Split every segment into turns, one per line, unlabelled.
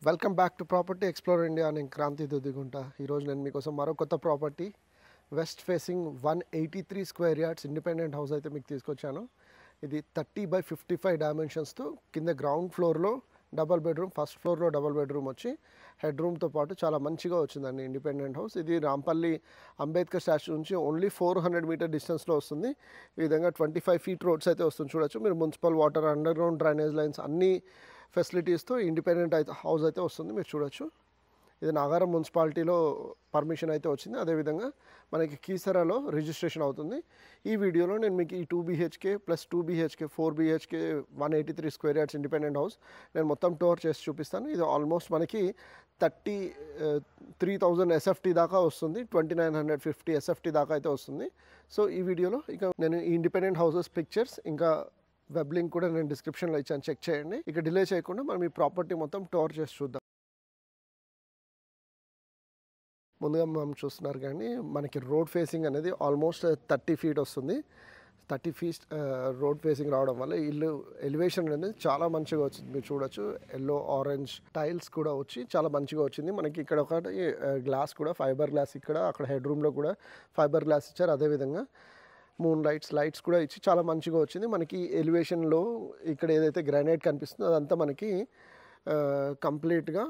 Welcome back to property explore India. నేను క్రాంతి దుద్దిగుంట. ఈరోజు నేను మీకోసం మరో కొత్త property west facing 183 square yards independent house అయితే మీకు తీసుకొచ్చాను. ఇది 30/55 డైమెన్షన్స్తో కింద గ్రౌండ్ ఫ్లోర్లో డబల్ బెడ్రూమ్, ఫస్ట్ ఫ్లోర్లో డబల్ బెడ్రూమ్ వచ్చి హెడ్ రూమ్తో పాటు చాలా మంచిగా వచ్చిందండి ఇండిపెండెంట్ హౌస్. ఇది రాంపల్లి అంబేద్కర్ స్టాచ్యూ నుంచి ఓన్లీ 400 మీటర్ డిస్టెన్స్లో వస్తుంది. ఈ విధంగా 25 ఫీట్ రోడ్స్ అయితే వస్తుంది. చూడొచ్చు మీరు, municipal water, under ground drainage lines అన్నీ ఫెసిలిటీస్తో ఇండిపెండెంట్ అయితే హౌస్ అయితే వస్తుంది. మీరు చూడొచ్చు, ఇది నాగారం మున్సిపాలిటీలో పర్మిషన్ అయితే వచ్చింది. అదేవిధంగా మనకి కీసరాలో రిజిస్ట్రేషన్ అవుతుంది. ఈ వీడియోలో నేను మీకు ఈ 2 BHK plus 2 BHK 4 BHK 183 square yards independent house నేను మొత్తం టూర్ చేసి చూపిస్తాను. ఇది ఆల్మోస్ట్ మనకి 33,000 SFT దాకా వస్తుంది, 2,950 SFT దాకా అయితే వస్తుంది. సో ఈ వీడియోలో ఇక నేను ఈ ఇండిపెండెంట్ హౌసెస్ పిక్చర్స్ ఇంకా వెబ్ లింక్ కూడా నేను డిస్క్రిప్షన్లో ఇచ్చాను, చెక్ చేయండి. ఇక డిలే చేయకుండా మనం ఈ ప్రాపర్టీ మొత్తం టూర్ చేసి చూద్దాం. ముందుగా మనం చూస్తున్నారు కానీ మనకి రోడ్ ఫేసింగ్ అనేది ఆల్మోస్ట్ 30 ఫీట్ వస్తుంది. 30 ఫీట్ రోడ్ ఫేసింగ్ రావడం వల్ల ఇల్లు ఎలివేషన్ అనేది చాలా మంచిగా వచ్చింది. మీరు చూడొచ్చు, ఎల్లో ఆరెంజ్ టైల్స్ కూడా వచ్చి చాలా మంచిగా వచ్చింది. మనకి ఇక్కడ ఒకటి గ్లాస్ కూడా, ఫైబర్ గ్లాస్ ఇక్కడ, అక్కడ హెడ్ రూమ్లో కూడా ఫైబర్ గ్లాస్ ఇచ్చారు. అదేవిధంగా మూన్ లైట్స్ కూడా ఇచ్చి చాలా మంచిగా వచ్చింది. మనకి ఎలివేషన్లో ఇక్కడ ఏదైతే గ్రానైట్ కనిపిస్తుందో అదంతా మనకి కంప్లీట్గా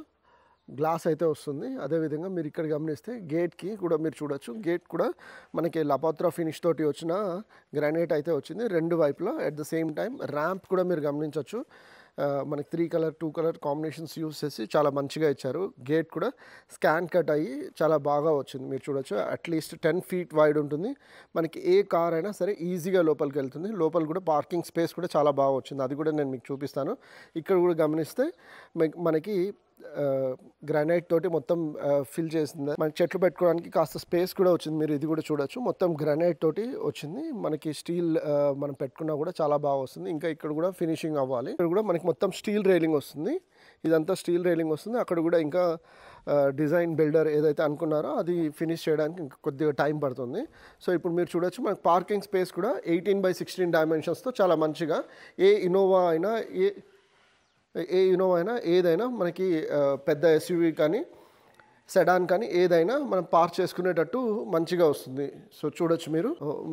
గ్లాస్ అయితే వస్తుంది. అదేవిధంగా మీరు ఇక్కడ గమనిస్తే గేట్కి కూడా మీరు చూడొచ్చు, గేట్ కూడా మనకి లపాత్రా ఫినిష్ తోటి వచ్చిన గ్రానైట్ అయితే వచ్చింది రెండు వైపులా. At the same time ramp కూడా మీరు గమనించవచ్చు, మనకి 3 కలర్ 2 కలర్ కాంబినేషన్స్ యూస్ చేసి చాలా మంచిగా ఇచ్చారు. గేట్ కూడా స్కాన్ కట్ అయ్యి చాలా బాగా వచ్చింది. మీరు చూడొచ్చు, అట్లీస్ట్ 10 ఫీట్ వైడ్ ఉంటుంది. మనకి ఏ కార్ అయినా సరే ఈజీగా లోపలికి వెళ్తుంది. లోపల కూడా పార్కింగ్ స్పేస్ కూడా చాలా బాగా వచ్చింది, అది కూడా నేను మీకు చూపిస్తాను. ఇక్కడ కూడా గమనిస్తే మనకి గ్రానైట్ తోటి మొత్తం ఫిల్ చేసింది. మనకి చెట్లు పెట్టుకోవడానికి కాస్త స్పేస్ కూడా వచ్చింది. మీరు ఇది కూడా చూడొచ్చు, మొత్తం గ్రానైట్ తోటి వచ్చింది. మనకి స్టీల్ మనం పెట్టుకున్నా కూడా చాలా బాగా వస్తుంది. ఇంకా ఇక్కడ కూడా ఫినిషింగ్ అవ్వాలి. ఇక్కడ కూడా మనకి మొత్తం స్టీల్ రైలింగ్ వస్తుంది. ఇదంతా స్టీల్ రైలింగ్ వస్తుంది. అక్కడ కూడా ఇంకా డిజైన్ బిల్డర్ ఏదైతే అనుకున్నారో అది ఫినిష్ చేయడానికి ఇంకా కొద్దిగా టైం పడుతుంది. సో ఇప్పుడు మీరు చూడొచ్చు, మనకి పార్కింగ్ స్పేస్ కూడా 18/16 డైమెన్షన్స్తో చాలా మంచిగా ఏ ఇన్నోవా అయినా ఏదైనా మనకి పెద్ద SUV కానీ సెడాన్ కానీ ఏదైనా మనం పార్క్ చేసుకునేటట్టు మంచిగా వస్తుంది. సో చూడొచ్చు మీరు,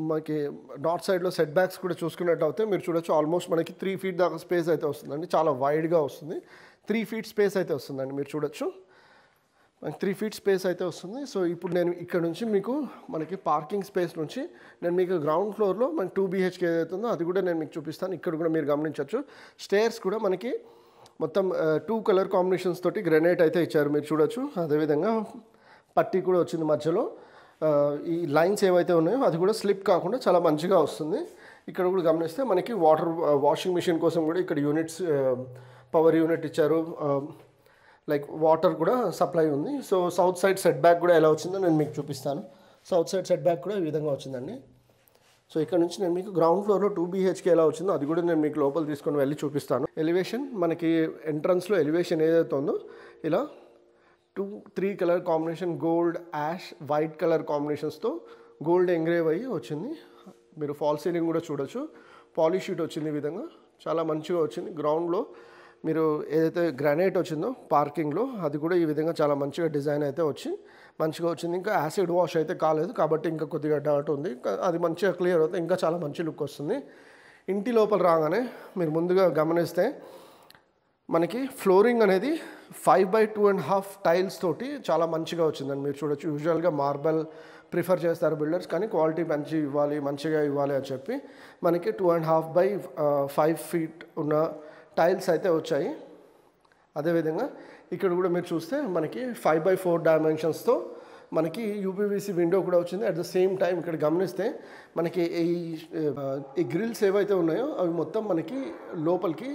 మనకి నార్త్ సైడ్లో సెట్ బ్యాక్స్ కూడా చూసుకున్నట్టు అయితే మీరు చూడొచ్చు, ఆల్మోస్ట్ మనకి 3 ఫీట్ దాకా స్పేస్ అయితే వస్తుందండి. చాలా వైడ్గా వస్తుంది. 3 ఫీట్ స్పేస్ అయితే వస్తుందండి. మీరు చూడొచ్చు, మనకి 3 ఫీట్ స్పేస్ అయితే వస్తుంది. సో ఇప్పుడు నేను ఇక్కడ నుంచి మీకు మనకి పార్కింగ్ స్పేస్ నుంచి నేను మీకు గ్రౌండ్ ఫ్లోర్లో మనకి 2 BHK ఏదైతే ఉందో అది కూడా నేను మీకు చూపిస్తాను. ఇక్కడ కూడా మీరు గమనించవచ్చు, స్టేర్స్ కూడా మనకి మొత్తం 2 కలర్ కాంబినేషన్స్ తోటి గ్రెనైట్ అయితే ఇచ్చారు. మీరు చూడొచ్చు, అదేవిధంగా పట్టీ కూడా వచ్చింది మధ్యలో. ఈ లైన్స్ ఏవైతే ఉన్నాయో అది కూడా స్లిప్ కాకుండా చాలా మంచిగా వస్తుంది. ఇక్కడ కూడా గమనిస్తే మనకి వాషింగ్ మిషన్ కోసం కూడా ఇక్కడ యూనిట్స్, పవర్ యూనిట్ ఇచ్చారు. లైక్ వాటర్ కూడా సప్లై ఉంది. So south side set back కూడా ఎలా వచ్చిందో నేను మీకు చూపిస్తాను. సౌత్ సైడ్ సెట్ బ్యాక్ కూడా ఈ విధంగా వచ్చిందండి. సో ఇక్కడ నుంచి నేను మీకు గ్రౌండ్ ఫ్లోర్లో 2 BHK ఎలా వచ్చిందో అది కూడా నేను మీకు లోపల తీసుకొని వెళ్ళి చూపిస్తాను. ఎలివేషన్ మనకి ఎంట్రన్స్లో ఎలివేషన్ ఏదైతే ఉందో ఇలా 2-3 colour combination, gold, ash, white colour కాంబినేషన్స్తో గోల్డ్ ఎంగ్రేవ్ అయ్యి వచ్చింది. మీరు ఫాల్ సీలింగ్ కూడా చూడొచ్చు, పాలిష్ షీట్ వచ్చింది. ఈ విధంగా చాలా మంచిగా వచ్చింది. గ్రౌండ్లో మీరు ఏదైతే గ్రానైట్ వచ్చిందో పార్కింగ్లో అది కూడా ఈ విధంగా చాలా మంచిగా డిజైన్ అయితే వచ్చి మంచిగా వచ్చింది. ఇంకా యాసిడ్ వాష్ అయితే కాలేదు కాబట్టి ఇంకా కొద్దిగా డర్ట్ ఉంది, అది మంచిగా క్లియర్ అవుతుంది, ఇంకా చాలా మంచి లుక్ వస్తుంది. ఇంటి లోపల రాగానే మీరు ముందుగా గమనిస్తే మనకి ఫ్లోరింగ్ అనేది 5/2.5 టైల్స్ తోటి చాలా మంచిగా వచ్చిందని మీరు చూడొచ్చు. యూజువల్గా మార్బల్ ప్రిఫర్ చేస్తారు బిల్డర్స్, కానీ క్వాలిటీ మంచిగా ఇవ్వాలి అని చెప్పి మనకి 2.5/5 ఫీట్ ఉన్న టైల్స్ అయితే వచ్చాయి. అదేవిధంగా ఇక్కడ కూడా మీరు చూస్తే మనకి 5/4 డైమెన్షన్స్తో మనకి UPVC విండో కూడా వచ్చింది. అట్ ద సేమ్ టైం ఇక్కడ గమనిస్తే మనకి ఈ గ్రిల్స్ ఏవైతే ఉన్నాయో అవి మొత్తం మనకి లోపలికి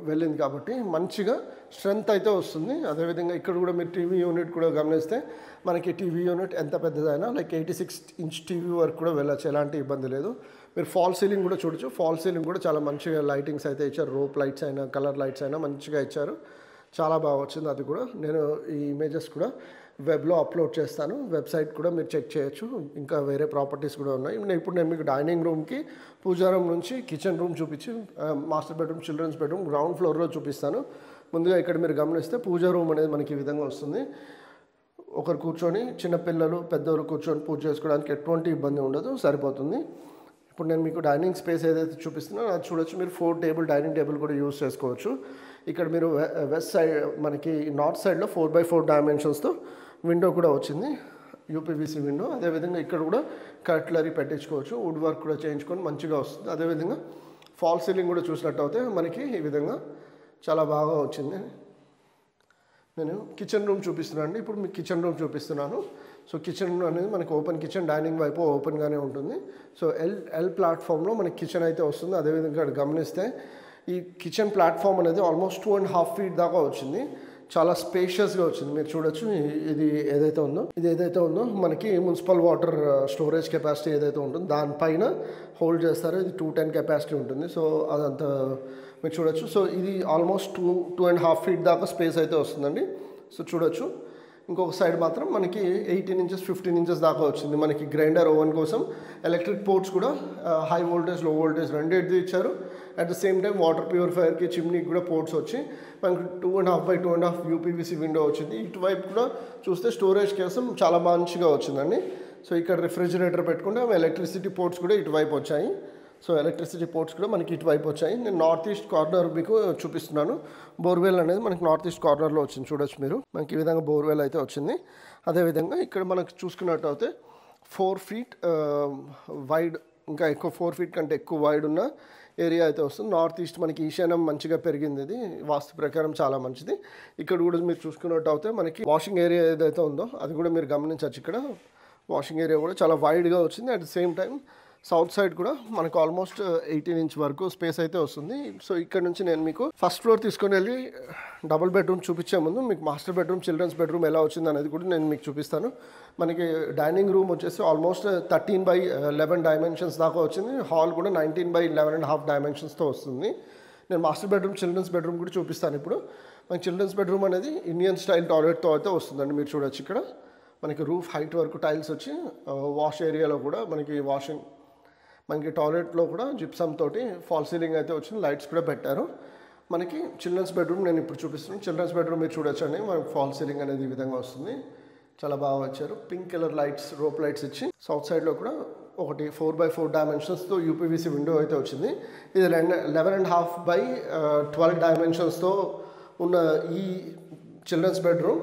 వెళ్ళింది కాబట్టి మంచిగా స్ట్రెంగ్త్ అయితే వస్తుంది. అదేవిధంగా ఇక్కడ కూడా మీరు టీవీ యూనిట్ కూడా గమనిస్తే మనకి టీవీ యూనిట్ ఎంత పెద్దదైనా లైక్ 86 ఇంచ్ టీవీ వరకు కూడా వెళ్ళచ్చు, ఎలాంటి ఇబ్బంది లేదు. మీరు ఫాల్ సీలింగ్ కూడా చూడొచ్చు, ఫాల్ సీలింగ్ కూడా చాలా మంచిగా లైటింగ్స్ అయితే ఇచ్చారు. రోప్ లైట్స్ అయినా కలర్ లైట్స్ అయినా మంచిగా ఇచ్చారు, చాలా బాగా వచ్చింది. అది కూడా నేను ఈ ఇమేజెస్ కూడా వెబ్లో అప్లోడ్ చేస్తాను, వెబ్సైట్ కూడా మీరు చెక్ చేయొచ్చు. ఇంకా వేరే ప్రాపర్టీస్ కూడా ఉన్నాయి. ఇప్పుడు నేను మీకు డైనింగ్ రూమ్కి, పూజా రూమ్ నుంచి కిచెన్ రూమ్ చూపించి master bedroom, children's bedroom ground ఫ్లోర్లో చూపిస్తాను. ముందుగా ఇక్కడ మీరు గమనిస్తే పూజా రూమ్ అనేది మనకి ఈ విధంగా వస్తుంది. ఒకరు కూర్చొని చిన్నపిల్లలు పెద్దవారు కూర్చొని పూజ చేసుకోవడానికి ఎటువంటి ఇబ్బంది ఉండదు, సరిపోతుంది. ఇప్పుడు నేను మీకు డైనింగ్ స్పేస్ ఏదైతే చూపిస్తున్నానో అది చూడొచ్చు. మీరు 4 డైనింగ్ టేబుల్ కూడా యూజ్ చేసుకోవచ్చు. ఇక్కడ మీరు వెస్ట్ సైడ్ మనకి నార్త్ సైడ్లో 4x4 డైమెన్షన్స్తో విండో కూడా వచ్చింది, యూపీవీసీ విండో. అదేవిధంగా ఇక్కడ కూడా కట్లరీ పెట్టించుకోవచ్చు, వుడ్ వర్క్ కూడా చేయించుకొని మంచిగా వస్తుంది. అదేవిధంగా ఫాల్ సీలింగ్ కూడా చూసినట్టు అయితే మనకి ఈ విధంగా చాలా బాగా వచ్చింది. నేను కిచెన్ రూమ్ చూపిస్తున్నాను అండి. ఇప్పుడు మీకు కిచెన్ రూమ్ చూపిస్తున్నాను. సో కిచెన్ అనేది మనకి ఓపెన్ కిచెన్, డైనింగ్ వైపు ఓపెన్గానే ఉంటుంది. సో ఎల్ ప్లాట్ఫామ్లో మనకి కిచెన్ అయితే వస్తుంది. అదేవిధంగా గమనిస్తే ఈ కిచెన్ ప్లాట్ఫామ్ అనేది ఆల్మోస్ట్ 2.5 feet దాకా వచ్చింది. చాలా స్పేషియస్గా వచ్చింది. మీరు చూడొచ్చు. ఇది ఏదైతే ఉందో మనకి మున్సిపల్ వాటర్ స్టోరేజ్ కెపాసిటీ ఏదైతే ఉంటుందో దానిపైన హోల్డ్ చేస్తారో ఇది 210 కెపాసిటీ ఉంటుంది. సో అదంతా మీరు చూడొచ్చు. సో ఇది ఆల్మోస్ట్ 2.5 feet దాకా స్పేస్ అయితే వస్తుందండి. సో చూడొచ్చు. ఇంకొక సైడ్ మాత్రం మనకి 18 inches 15 inches దాకా వచ్చింది. మనకి గ్రైండర్, ఓవెన్ కోసం ఎలక్ట్రిక్ పోర్ట్స్ కూడా హై వోల్టేజ్ లో వోల్టేజ్ రెండింటిది ఇచ్చారు. At the same time water ప్యూరిఫైయర్కి, చిమ్నీకి కూడా పోర్ట్స్ వచ్చి మనకి 2.5x2.5 యూపీవీసీ విండో వచ్చింది. ఇటువైపు కూడా చూస్తే స్టోరేజ్ కోసం చాలా మంచిగా వచ్చిందండి. సో ఇక్కడ రిఫ్రిజిరేటర్ పెట్టుకుంటే ఎలక్ట్రిసిటీ పోర్ట్స్ కూడా ఇటువైపు వచ్చాయి. సో ఎలక్ట్రిసిటీ పోర్ట్స్ కూడా మనకి ఇటువైపు వచ్చాయి. నేను నార్త్ ఈస్ట్ కార్నర్ మీకు చూపిస్తున్నాను. బోర్వెల్ అనేది మనకి నార్త్ ఈస్ట్ కార్నర్లో వచ్చింది. చూడొచ్చు మీరు. మనకి ఈ విధంగా బోర్వెల్ అయితే వచ్చింది. అదేవిధంగా ఇక్కడ మనకు చూసుకున్నట్టు అయితే 4 feet వైడ్, ఇంకా ఎక్కువ 4 feet కంటే ఎక్కువ వైడ్ ఉన్న ఏరియా అయితే వస్తుంది. నార్త్ ఈస్ట్ మనకి ఈశాన్యం మంచిగా పెరిగింది. ఇది వాస్తు ప్రకారం చాలా మంచిది. ఇక్కడ కూడా మీరు చూసుకున్నట్టు అయితే మనకి వాషింగ్ ఏరియా ఏదైతే ఉందో అది కూడా మీరు గమనించవచ్చు. ఇక్కడ వాషింగ్ ఏరియా కూడా చాలా వైడ్గా వచ్చింది. At the same time south side కూడా మనకు ఆల్మోస్ట్ 18 inch వరకు స్పేస్ అయితే వస్తుంది. సో ఇక్కడ నుంచి నేను మీకు ఫస్ట్ ఫ్లోర్ తీసుకొని వెళ్ళి డబుల్ బెడ్రూమ్ చూపించే ముందు మీకు మాస్టర్ బెడ్రూమ్, చిల్డ్రన్స్ బెడ్రూమ్ ఎలా వచ్చింది అనేది కూడా నేను మీకు చూపిస్తాను. మనకి డైనింగ్ రూమ్ వచ్చేసి ఆల్మోస్ట్ 13x11 డైమెన్షన్స్ దాకా వచ్చింది. హాల్ కూడా 19x11.5 డైమెన్షన్స్తో వస్తుంది. నేను మాస్టర్ బెడ్రూమ్, చిల్డ్రన్స్ బెడ్రూమ్ కూడా చూపిస్తాను. ఇప్పుడు మనకి చిల్డ్రన్స్ బెడ్రూమ్ అనేది ఇండియన్ స్టైల్ టాయిలెట్తో అయితే వస్తుందండి. మీరు చూడొచ్చు. ఇక్కడ మనకి రూఫ్ హైట్ వరకు టైల్స్ వచ్చి వాష్ ఏరియాలో కూడా మనకి టాయిలెట్లో కూడా జిప్సమ్ తోటి ఫాల్ సీలింగ్ అయితే వచ్చింది. లైట్స్ కూడా పెట్టారు. మనకి చిల్డ్రన్స్ బెడ్రూమ్ నేను ఇప్పుడు చూపిస్తున్నాను. చిల్డ్రన్స్ బెడ్రూమ్ మీరు చూడొచ్చండి. మనకి ఫాల్ సీలింగ్ అనేది ఈ విధంగా వస్తుంది. చాలా బాగా వచ్చారు. Pink colour lights, rope lights ఇచ్చి సౌత్ సైడ్లో కూడా ఒకటి 4x4 డైమెన్షన్స్తో యూపీవీసీ విండో అయితే వచ్చింది. ఇది 11.5x12 డైమెన్షన్స్తో ఉన్న ఈ చిల్డ్రన్స్ బెడ్రూమ్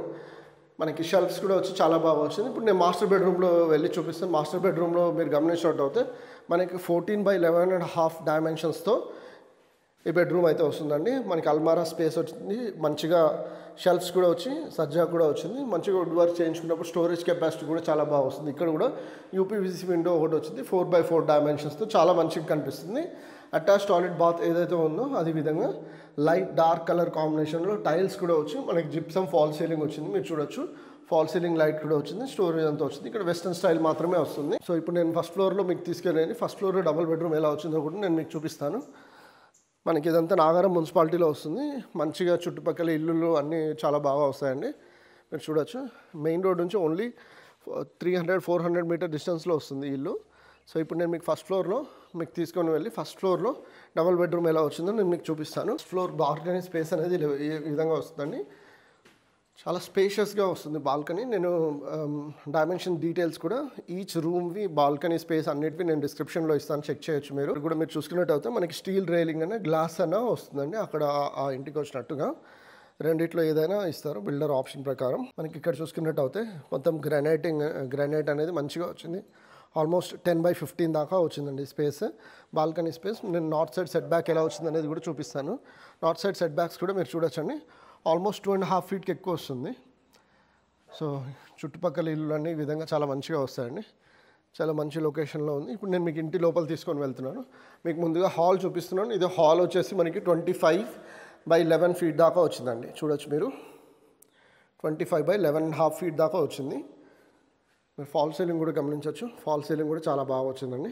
మనకి షెల్ఫ్స్ కూడా వచ్చి చాలా బాగా వచ్చింది. ఇప్పుడు నేను మాస్టర్ బెడ్రూమ్లో వెళ్ళి చూపిస్తాను. మాస్టర్ బెడ్రూమ్లో మీరు గమనించినట్టు అయితే మనకి 14x11.5 డైమెన్షన్స్తో ఈ బెడ్రూమ్ అయితే వస్తుందండి. మనకి అల్మారా స్పేస్ వచ్చింది. మంచిగా షెల్ఫ్స్ కూడా వచ్చి సజ్జా కూడా వచ్చింది. మంచిగా వుడ్ వర్క్ చేయించుకున్నప్పుడు స్టోరేజ్ కెపాసిటీ కూడా చాలా బాగా వస్తుంది. ఇక్కడ కూడా యూపీవీసీ విండో ఒకటి వచ్చింది 4x4 డైమెన్షన్స్తో చాలా మంచిగా కనిపిస్తుంది. అటాచ్ టాయిలెట్, బాత్ ఏదైతే ఉందో అది విధంగా లైట్ డార్క్ కలర్ కాంబినేషన్లో టైల్స్ కూడా వచ్చి మనకి జిప్సమ్ ఫాల్ సీలింగ్ వచ్చింది. మీరు చూడొచ్చు. ఫాల్ సీలింగ్ లైట్ కూడా వచ్చింది. స్టోరేజ్ అంతా వచ్చింది. ఇక్కడ వెస్టర్న్ స్టైల్ మాత్రమే వస్తుంది. సో ఇప్పుడు నేను ఫస్ట్ ఫ్లోర్లో మీకు తీసుకెళ్ళండి. ఫస్ట్ ఫ్లోర్లో డబుల్ బెడ్రూమ్ ఎలా వచ్చిందో కూడా నేను మీకు చూపిస్తాను. మనకి ఇదంతా నాగారం మున్సిపాలిటీలో వస్తుంది. మంచిగా చుట్టుపక్కల ఇల్లులు అన్నీ చాలా బాగా వస్తాయండి. మీరు చూడొచ్చు. మెయిన్ రోడ్ నుంచి ఓన్లీ 300-400 మీటర్ డిస్టెన్స్లో వస్తుంది ఇల్లు. సో ఇప్పుడు నేను మీకు ఫస్ట్ ఫ్లోర్లో మీకు తీసుకొని వెళ్ళి ఫస్ట్ ఫ్లోర్లో డబుల్ బెడ్రూమ్ ఎలా వచ్చిందో నేను మీకు చూపిస్తాను. ఫస్ట్ ఫ్లోర్ బాల్కనీ స్పేస్ అనేది ఈ విధంగా వస్తుందండి. చాలా స్పేషియస్గా వస్తుంది బాల్కనీ. నేను డైమెన్షన్ డీటెయిల్స్ కూడా ఈచ్ రూమ్వి, బాల్కనీ స్పేస్ అన్నిటివి నేను డిస్క్రిప్షన్లో ఇస్తాను, చెక్ చేయొచ్చు. మీరు కూడా మీరు చూసుకున్నట్టయితే మనకి స్టీల్ రైలింగ్ అనే గ్లాస్ అన్న వస్తుందండి. అక్కడ ఆ ఇంటికి వచ్చినట్టుగా రెండిట్లో ఏదైనా ఇస్తారు బిల్డర్ ఆప్షన్ ప్రకారం. మనకి ఇక్కడ చూసుకున్నట్టయితే మొత్తం గ్రానైట్ అనేది మంచిగా వచ్చింది. ఆల్మోస్ట్ 10x15 దాకా వచ్చిందండి స్పేస్, బాల్కనీ స్పేస్. నేను నార్త్ సైడ్ సెట్ బ్యాక్ ఎలా వచ్చింది అనేది కూడా చూపిస్తాను. నార్త్ సైడ్ సెట్ బ్యాక్స్ కూడా మీరు చూడొచ్చండి. ఆల్మోస్ట్ 2.5 feet ఎక్కువ వస్తుంది. సో చుట్టుపక్కల ఇల్లులన్నీ ఈ విధంగా చాలా మంచిగా వస్తాయండి. చాలా మంచి లొకేషన్లో ఉంది. ఇప్పుడు నేను మీకు ఇంటి లోపల తీసుకొని వెళ్తున్నాను. మీకు ముందుగా హాల్ చూపిస్తున్నాను. ఇది హాల్ వచ్చేసి మనకి 25x11 feet దాకా వచ్చిందండి. చూడొచ్చు మీరు. 25x11.5 feet దాకా వచ్చింది. మీరు ఫాల్ సీలింగ్ కూడా గమనించవచ్చు. ఫాల్ సీలింగ్ కూడా చాలా బాగా వచ్చిందండి.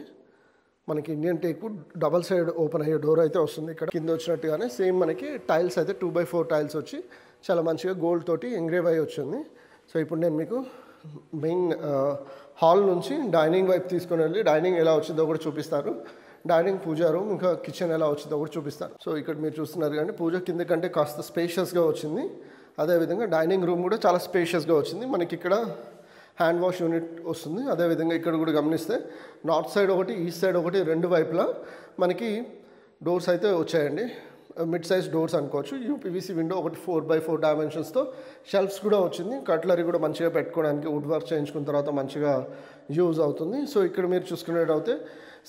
మనకి ఇండియన్ టేకు డబల్ సైడ్ ఓపెన్ అయ్యే డోర్ అయితే వస్తుంది. ఇక్కడ కింద వచ్చినట్టుగానే సేమ్ మనకి టైల్స్ అయితే 2x4 టైల్స్ వచ్చి చాలా మంచిగా గోల్డ్ తోటి ఎంగ్రేవ్ అయ్యి వచ్చింది. సో ఇప్పుడు నేను మీకు మెయిన్ హాల్ నుంచి డైనింగ్ వైపు తీసుకొని వెళ్ళి డైనింగ్ ఎలా వచ్చిందో కూడా చూపిస్తాను. డైనింగ్ పూజా రూమ్ ఇంకా కిచెన్ ఎలా వచ్చిందో కూడా చూపిస్తాను. సో ఇక్కడ మీరు చూస్తున్నారు కానీ పూజ కింద కంటే కాస్త స్పేషియస్గా వచ్చింది. అదేవిధంగా డైనింగ్ రూమ్ కూడా చాలా స్పేషియస్గా వచ్చింది. మనకి ఇక్కడ హ్యాండ్ వాష్ యూనిట్ వస్తుంది. అదేవిధంగా ఇక్కడ కూడా గమనిస్తే నార్త్ సైడ్ ఒకటి, ఈస్ట్ సైడ్ ఒకటి, రెండు వైపులా మనకి డోర్స్ అయితే వచ్చాయండి. మిడ్ సైజ్ డోర్స్ అనుకోవచ్చు. యూపీవీసీ విండో ఒకటి 4x4 డైమెన్షన్స్తో, షెల్ఫ్స్ కూడా వచ్చింది. కట్లరీ కూడా మంచిగా పెట్టుకోవడానికి వుడ్ వర్క్ చేయించుకున్న తర్వాత మంచిగా యూజ్ అవుతుంది. సో ఇక్కడ మీరు చూసుకునేటైతే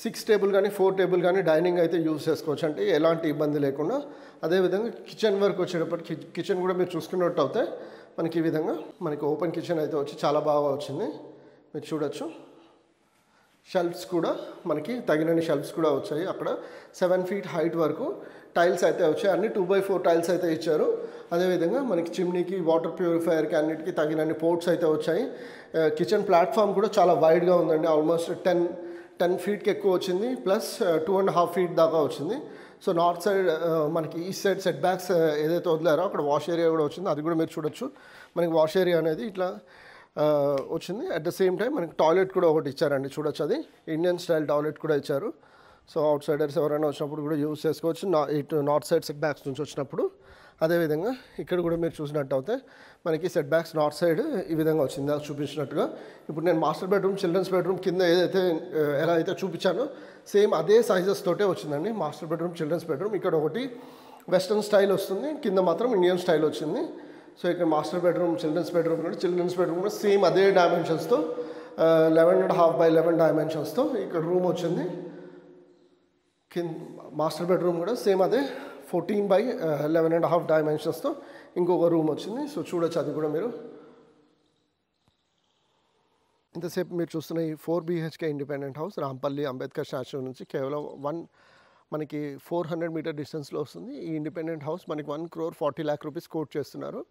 6 టేబుల్ కానీ 4 టేబుల్ కానీ డైనింగ్ అయితే యూజ్ చేసుకోవచ్చు, అంటే ఎలాంటి ఇబ్బంది లేకుండా. అదేవిధంగా కిచెన్ వర్క్ వచ్చేటప్పటికి కిచెన్ కూడా మీరు చూసుకున్నట్టు అయితే మనకి ఈ విధంగా మనకి ఓపెన్ కిచెన్ అయితే వచ్చి చాలా బాగా వచ్చింది. మీరు చూడొచ్చు. షెల్ఫ్స్ కూడా మనకి తగినన్ని షెల్ఫ్స్ కూడా వచ్చాయి. అక్కడ 7 ఫీట్ హైట్ వరకు టైల్స్ అయితే వచ్చాయి. అన్ని 2x4 టైల్స్ అయితే ఇచ్చారు. అదేవిధంగా మనకి చిమ్నీకి, వాటర్ ప్యూరిఫైయర్కి అన్నిటికీ తగినన్ని పోర్ట్స్ అయితే వచ్చాయి. కిచెన్ ప్లాట్ఫామ్ కూడా చాలా వైడ్గా ఉందండి. ఆల్మోస్ట్ 10 ఫీట్కి ఎక్కువ వచ్చింది, ప్లస్ 2.5 ఫీట్ దాకా వచ్చింది. సో నార్త్ సైడ్ మనకి ఈస్ట్ సైడ్ సెట్ బ్యాక్స్ ఏదైతే వదిలారో అక్కడ వాష్ ఏరియా కూడా వచ్చింది. అది కూడా మీరు చూడొచ్చు. మనకి వాష్ ఏరియా అనేది ఇట్లా వచ్చింది. అట్ ద సేమ్ టైం మనకి టాయిలెట్ కూడా ఒకటి ఇచ్చారండి, చూడొచ్చు. అది ఇండియన్ స్టైల్ టాయిలెట్ కూడా ఇచ్చారు. సో అవుట్ సైడర్స్ ఎవరైనా వచ్చినప్పుడు కూడా యూజ్ చేసుకోవచ్చు, ఇటు నార్త్ సైడ్ సెట్ బ్యాక్స్ నుంచి వచ్చినప్పుడు. అదేవిధంగా ఇక్కడ కూడా మీరు చూసినట్టు అయితే మనకి సెట్ బ్యాక్స్ నార్త్ సైడ్ ఈ విధంగా వచ్చింది, అది చూపించినట్టుగా. ఇప్పుడు నేను మాస్టర్ బెడ్రూమ్, చిల్డ్రన్స్ బెడ్రూమ్ కింద ఏదైతే ఎలా అయితే చూపించానో సేమ్ అదే సైజెస్ తోటే వచ్చిందండి మాస్టర్ బెడ్రూమ్, చిల్డ్రన్స్ బెడ్రూమ్. ఇక్కడ ఒకటి వెస్ట్రన్ స్టైల్ వస్తుంది, కింద మాత్రం ఇండియన్ స్టైల్ వచ్చింది. సో ఇక్కడ మాస్టర్ బెడ్రూమ్, చిల్డ్రన్స్ బెడ్రూమ్ కూడా సేమ్ అదే డైమెన్షన్స్తో 11.5x11 డైమెన్షన్స్తో ఇక్కడ రూమ్ వచ్చింది. మాస్టర్ బెడ్రూమ్ కూడా సేమ్ అదే 14x11.5 డైమెన్షన్స్తో ఇంకొక రూమ్ వచ్చింది. సో చూడొచ్చు, అది కూడా మీరు. ఇంతసేపు మీరు చూస్తున్న ఈ 4 BHK independent house Rampalli Ambedkar statue నుంచి కేవలం మనకి 400 మీటర్ డిస్టెన్స్లో వస్తుంది. ఈ ఇండిపెండెంట్ హౌస్ మనకి 1,40 lakh రూపీస్ కోట్ చేస్తున్నారు.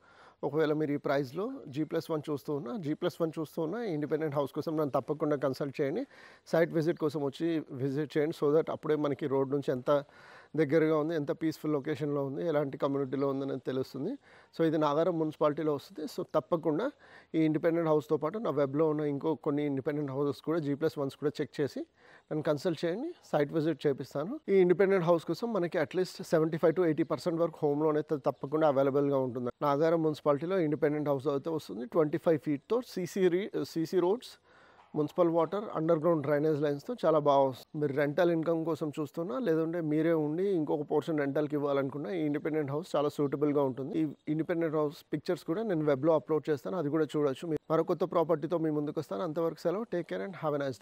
ఒకవేళ మీరు ఈ ప్రైస్లో G+1 చూస్తూ ఉన్నా ఈ ఇండిపెండెంట్ హౌస్ కోసం నన్ను తప్పకుండా కన్సల్ట్ చేయండి. సైట్ విజిట్ కోసం వచ్చి విజిట్ చేయండి. సో దట్ అప్పుడే మనకి రోడ్ నుంచి ఎంత దగ్గరగా ఉంది, ఎంత పీస్ఫుల్ లొకేషన్లో ఉంది, ఎలాంటి కమ్యూనిటీలో ఉందని తెలుస్తుంది. సో ఇది నాగారం మున్సిపాలిటీలో వస్తుంది. సో తప్పకుండా ఈ ఇండిపెండెంట్ హౌస్తో పాటు నా వెబ్లో ఉన్న ఇంకో కొన్ని ఇండిపెండెంట్ హౌసెస్ కూడా G+1s కూడా చెక్ చేసి నన్ను కన్సల్ట్ చేయండి, సైట్ విజిట్ చేపిస్తాను. ఈ ఇండిపెండెంట్ హౌస్ కోసం మనకి అట్లీస్ట్ 75 to 80% వరకు హోమ్ లోన్ అయితే తప్పకుండా అవైలబుల్గా ఉంటుంది. నాగారం మున్సిపాలిటీలో ఇండిపెండెంట్ హౌస్ అయితే వస్తుంది. 25 ఫీట్తో CC roads, municipal water, under ground drainage లైన్స్తో చాలా బాగా వస్తుంది. మీరు రెంటల్ ఇన్కమ్ కోసం చూస్తున్నా, లేదంటే మీరే ఉండి ఇంకొక పోర్షన్ రెంటల్కి ఇవ్వాలనుకున్నా ఈ ఇండిపెండెంట్ హౌస్ చాలా సూటబుల్గా ఉంటుంది. ఈ ఇండిపెండెంట్ హౌస్ పిక్చర్స్ కూడా నేను వెబ్లో అప్లోడ్ చేస్తాను, అది కూడా చూడొచ్చు. మరో కొత్త ప్రాపర్టీతో మీ ముందుకు వస్తాను. అంతవరకు సెలవు. Take care and have a nice day.